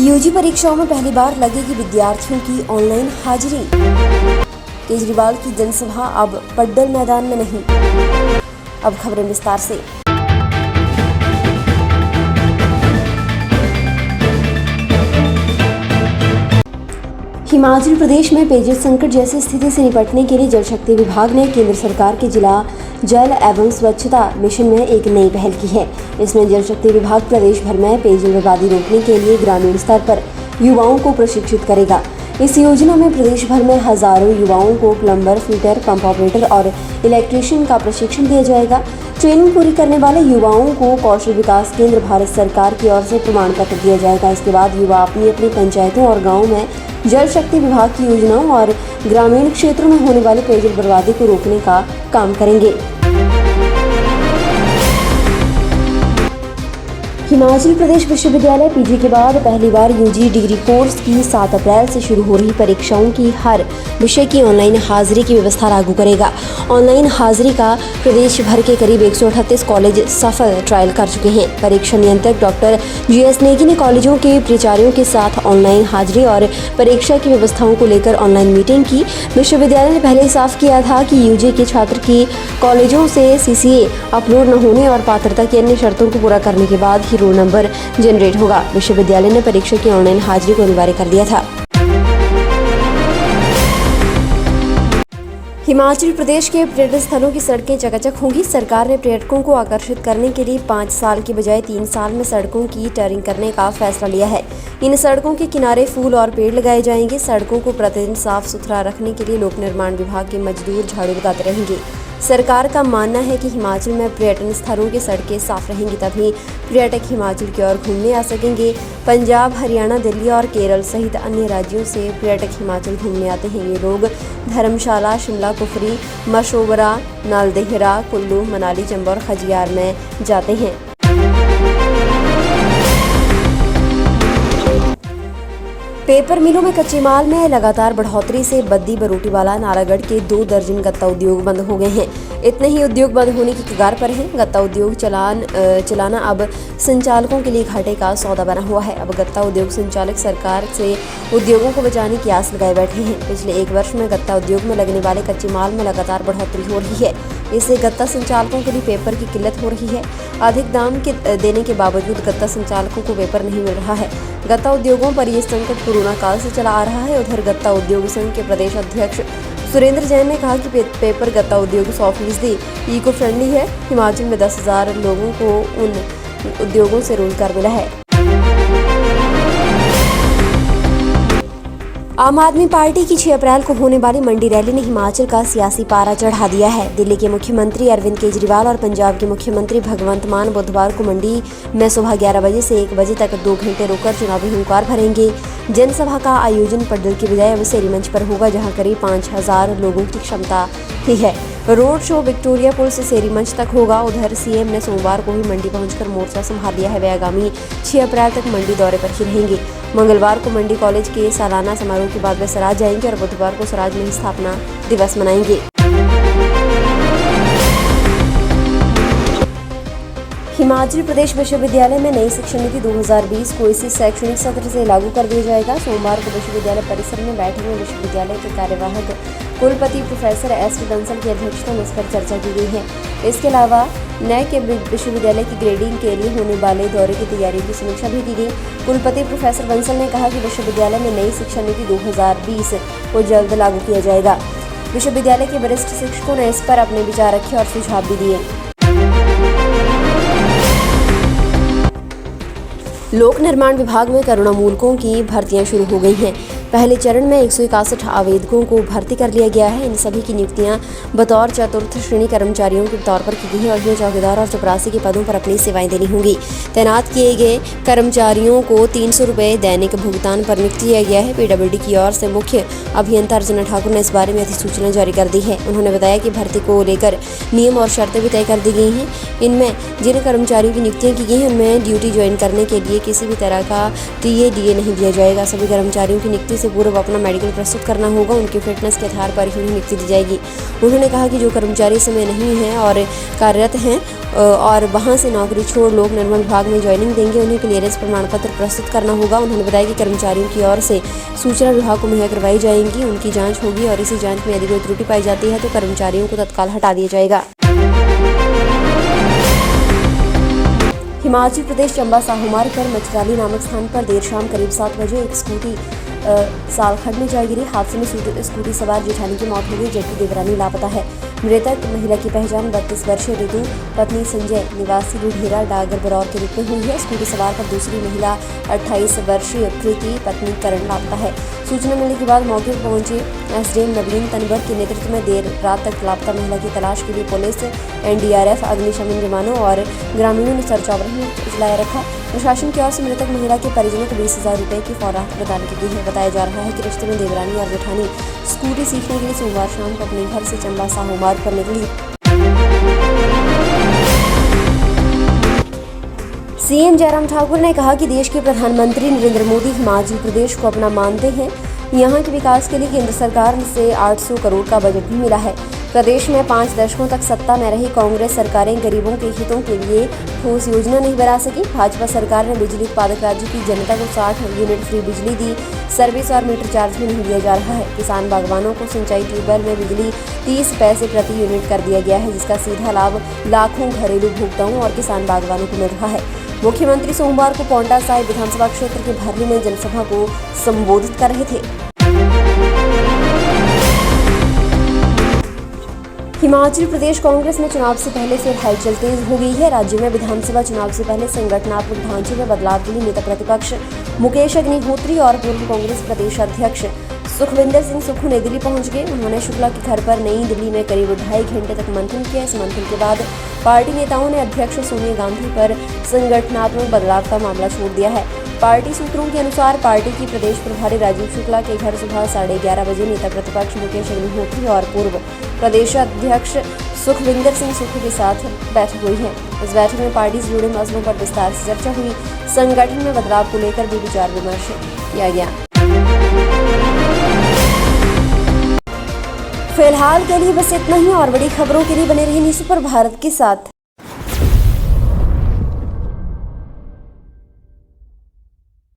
UG परीक्षाओं में पहली बार लगेगी विद्यार्थियों की ऑनलाइन हाजिरी। केजरीवाल की जनसभा अब पड्डल मैदान में नहीं। अब खबरें विस्तार से। हिमाचल प्रदेश में पेयजल संकट जैसी स्थिति से निपटने के लिए जल शक्ति विभाग ने केंद्र सरकार के जिला जल एवं स्वच्छता मिशन में एक नई पहल की है। इसमें जल शक्ति विभाग प्रदेश भर में पेयजल बर्बादी रोकने के लिए ग्रामीण स्तर पर युवाओं को प्रशिक्षित करेगा। इस योजना में प्रदेश भर में हजारों युवाओं को प्लम्बर, फिटर, पंप ऑपरेटर और इलेक्ट्रीशियन का प्रशिक्षण दिया जाएगा। ट्रेनिंग पूरी करने वाले युवाओं को कौशल विकास केंद्र भारत सरकार की ओर से प्रमाण पत्र दिया जाएगा। इसके बाद युवा अपनी अपनी पंचायतों और गाँवों में जल शक्ति विभाग की योजनाओं और ग्रामीण क्षेत्रों में होने वाली पेयजल बर्बादी को रोकने का काम करेंगे। हिमाचल प्रदेश विश्वविद्यालय पीजी के बाद पहली बार यूजी डिग्री कोर्स की 7 अप्रैल से शुरू हो रही परीक्षाओं की हर विषय की ऑनलाइन हाजिरी की व्यवस्था लागू करेगा। ऑनलाइन हाजिरी का प्रदेश भर के करीब 138 कॉलेज सफल ट्रायल कर चुके हैं। परीक्षा नियंत्रक डॉक्टर GS नेगी ने कॉलेजों के प्राचार्यों के साथ ऑनलाइन हाजिरी और परीक्षा की व्यवस्थाओं को लेकर ऑनलाइन मीटिंग की। विश्वविद्यालय ने पहले साफ किया था कि यूजी के छात्र की कॉलेजों से CCA अपलोड न होने और पात्रता की अन्य शर्तों को पूरा करने के बाद ही रोल नंबर जनरेट होगा। विश्वविद्यालय ने परीक्षा की ऑनलाइन हाजिरी को अनिवार्य कर दिया था। हिमाचल प्रदेश के पर्यटन स्थलों की सड़कें चकाचक होंगी। सरकार ने पर्यटकों को आकर्षित करने के लिए 5 साल की बजाय 3 साल में सड़कों की टरिंग करने का फैसला लिया है। इन सड़कों के किनारे फूल और पेड़ लगाए जाएंगे। सड़कों को प्रतिदिन साफ सुथरा रखने के लिए लोक निर्माण विभाग के मजदूर झाड़ू लगाते रहेंगे। सरकार का मानना है कि हिमाचल में पर्यटन स्थलों की सड़कें साफ रहेंगी, तभी पर्यटक हिमाचल की ओर घूमने आ सकेंगे। पंजाब, हरियाणा, दिल्ली और केरल सहित अन्य राज्यों से पर्यटक हिमाचल घूमने आते हैं। ये लोग धर्मशाला, शिमला, कुफरी, मशोबरा, नालदेहरा, कुल्लू, मनाली, चंबा और खजियार में जाते हैं। पेपर मिलों में कच्चे माल में लगातार बढ़ोतरी से बद्दी, बरोटीवाला, नालागढ़ के 2 दर्जन गत्ता उद्योग बंद हो गए हैं। इतने ही उद्योग बंद होने की कगार पर हैं। गत्ता उद्योग चलाना अब संचालकों के लिए घाटे का सौदा बना हुआ है। अब गत्ता उद्योग संचालक सरकार से उद्योगों को बचाने की आस लगाए बैठे हैं। पिछले 1 वर्ष में गत्ता उद्योग में लगने वाले कच्चे माल में लगातार बढ़ोतरी हो रही है। इससे गत्ता संचालकों के लिए पेपर की किल्लत हो रही है। अधिक दाम देने के बावजूद गत्ता संचालकों को पेपर नहीं मिल रहा है। गत्ता उद्योगों पर यह संकट कोरोना काल से चला आ रहा है। उधर गत्ता उद्योग संघ के प्रदेश अध्यक्ष सुरेंद्र जैन ने कहा कि पेपर गत्ता उद्योग 100% इको फ्रेंडली है। हिमाचल में 10,000 लोगों को उन उद्योगों से रोजगार मिला है। आम आदमी पार्टी की 6 अप्रैल को होने वाली मंडी रैली ने हिमाचल का सियासी पारा चढ़ा दिया है। दिल्ली के मुख्यमंत्री अरविंद केजरीवाल और पंजाब के मुख्यमंत्री भगवंत मान बुधवार को मंडी में सुबह 11 बजे से 1 बजे तक 2 घंटे रुककर चुनावी हुंकार भरेंगे। जनसभा का आयोजन पड्डल की बजाय अब सेरी मंच पर होगा, जहां करीब 5,000 लोगों की क्षमता ही है। रोड शो विक्टोरिया पुल से सेरी मंच तक होगा। उधर CM ने सोमवार को ही मंडी पहुंचकर मोर्चा संभाल लिया है। वे आगामी 6 अप्रैल तक मंडी दौरे पर ही रहेंगे। मंगलवार को मंडी कॉलेज के सालाना समारोह के बाद वे सराज जाएंगे और बुधवार को सराज में ही स्थापना दिवस मनाएंगे। हिमाचल प्रदेश विश्वविद्यालय में नई शिक्षा नीति 2020 को इसी शैक्षणिक सत्र से लागू कर दिया जाएगा। सोमवार को विश्वविद्यालय परिसर में बैठक में विश्वविद्यालय के कार्यवाहक कुलपति प्रोफेसर SV बंसल की अध्यक्षता में इस पर चर्चा की गई है। इसके अलावा नए के विश्वविद्यालय की ग्रेडिंग के लिए होने वाले दौरे की तैयारी की समीक्षा भी की गई। कुलपति प्रोफेसर बंसल ने कहा कि विश्वविद्यालय में नई शिक्षा नीति 2020 को जल्द लागू किया जाएगा। विश्वविद्यालय के वरिष्ठ शिक्षकों ने इस पर अपने विचार रखे और सुझाव भी दिए। लोक निर्माण विभाग में करुणा मूलकों की भर्तियां शुरू हो गई हैं। पहले चरण में 161 आवेदकों को भर्ती कर लिया गया है। इन सभी की नियुक्तियां बतौर चतुर्थ श्रेणी कर्मचारियों के तौर पर की गई हैं और इन्हें चौकीदार और चपरासी के पदों पर अपनी सेवाएं देनी होंगी। तैनात किए गए कर्मचारियों को 300 रुपये दैनिक भुगतान पर नियुक्त किया गया है। PWD की ओर से मुख्य अभियंता अर्चना ठाकुर ने इस बारे में अधिसूचना जारी कर दी है। उन्होंने बताया कि भर्ती को लेकर नियम और शर्तें भी तय कर दी गई हैं। इनमें जिन कर्मचारियों की नियुक्तियां की गई हैं उनमें ड्यूटी ज्वाइन करने के लिए किसी भी तरह का TA DA नहीं दिया जाएगा। सभी कर्मचारियों की नियुक्ति से पूर्व अपना मेडिकल प्रस्तुत करना होगा। उनकी फिटनेस के आधार पर ही उन्हें नियुक्ति दी जाएगी। उन्होंने कहा कि जो कर्मचारी समय नहीं हैं और कार्यरत हैं और वहां से नौकरी छोड़ लोक निर्माण विभाग में ज्वाइनिंग देंगे, उन्हें क्लियरेंस प्रमाण पत्र प्रस्तुत करना होगा। उन्होंने बताया कि कर्मचारियों की ओर से सूचना विभाग को मुहैया करवाई जाएंगी, उनकी जांच होगी और इसी जांच में यदि कोई त्रुटि पाई जाती है तो कर्मचारियों को तत्काल हटा दिया जाएगा। हिमाचल प्रदेश चंबा साहू मार्ग पर मछराली नामक स्थान पर देर शाम करीब 7 बजे एक स्कूटी सालखड़ में जा गिरी। हादसे में स्कूटी सवार जेठानी की मौत हो गई, जबकि देवरानी लापता है। मृतक महिला की पहचान 32 वर्षीय ऋतु पत्नी संजय निवासी ढेरा डागर बरौर के रूप में हुई है। स्कूटी सवार पर दूसरी महिला 28 वर्षीय प्रीति पत्नी करण लापता है। सूचना मिलने के बाद मौके पर पहुंचे एसडीएम नवीन तनवर के नेतृत्व में देर रात तक लापता महिला की तलाश के लिए पुलिस, एनडीआरएफ, अग्निशमन विमानों और ग्रामीणों ने सर्च ऑपरेशन चलाया रखा। प्रशासन की ओर से मृतक महिला के परिजनों को 20,000 रुपये की राहत प्रदान की गई है। बताया जा रहा है कि रिश्ते में देवरानी और जेठानी स्कूटी सीखने के लिए सोमवार शाम को अपने घर से चंबा साहू मार्ग पर निकली। सीएम जयराम ठाकुर ने कहा कि देश के प्रधानमंत्री नरेंद्र मोदी हिमाचल प्रदेश को अपना मानते हैं। यहाँ के विकास के लिए केंद्र सरकार से 800 करोड़ का बजट भी मिला है। प्रदेश में 5 दशकों तक सत्ता में रही कांग्रेस सरकारें गरीबों के हितों के लिए ठोस योजना नहीं बना सकी। भाजपा सरकार ने बिजली उत्पादक राज्य की जनता को 60 यूनिट फ्री बिजली दी। सर्विस और मीटर चार्ज भी नहीं दिया जा रहा है। किसान बागवानों को सिंचाई ट्यूबवेल में बिजली 30 पैसे प्रति यूनिट कर दिया गया है, जिसका सीधा लाभ लाखों घरेलू उपभोक्ताओं और किसान बागवानों को मिल रहा है। मुख्यमंत्री सोमवार को पांवटा साहिब विधानसभा क्षेत्र के भरली में जनसभा को संबोधित कर रहे थे। हिमाचल प्रदेश कांग्रेस में चुनाव से पहले फिर हलचल तेज हो गई है। राज्य में विधानसभा चुनाव से पहले संगठनात्मक ढांचे में बदलाव के लिए नेता प्रतिपक्ष मुकेश अग्निहोत्री और पूर्व कांग्रेस प्रदेश अध्यक्ष सुखविंदर सिंह सुक्खू नई दिल्ली पहुंच गए। उन्होंने शुक्ला के घर पर नई दिल्ली में करीब 2.5 घंटे तक मंथन किया। इस मंथन के बाद पार्टी नेताओं ने अध्यक्ष सोनिया गांधी पर संगठनात्मक बदलाव का मामला छोड़ दिया है। पार्टी सूत्रों के अनुसार पार्टी की प्रदेश प्रभारी राजीव शुक्ला के घर सुबह 11:30 बजे नेता प्रतिपक्ष मुकेश अग्निहोत्री और पूर्व प्रदेश अध्यक्ष सुखविंदर सिंह सुक्खू के साथ बैठक हुई है। इस बैठक में पार्टी से जुड़े मसलों पर विस्तार से चर्चा हुई। संगठन में बदलाव को लेकर भी विचार विमर्श किया गया। फिलहाल के लिए बस इतना ही। और बड़ी खबरों के लिए बने रहिए न्यूज़ सुपर भारत के साथ।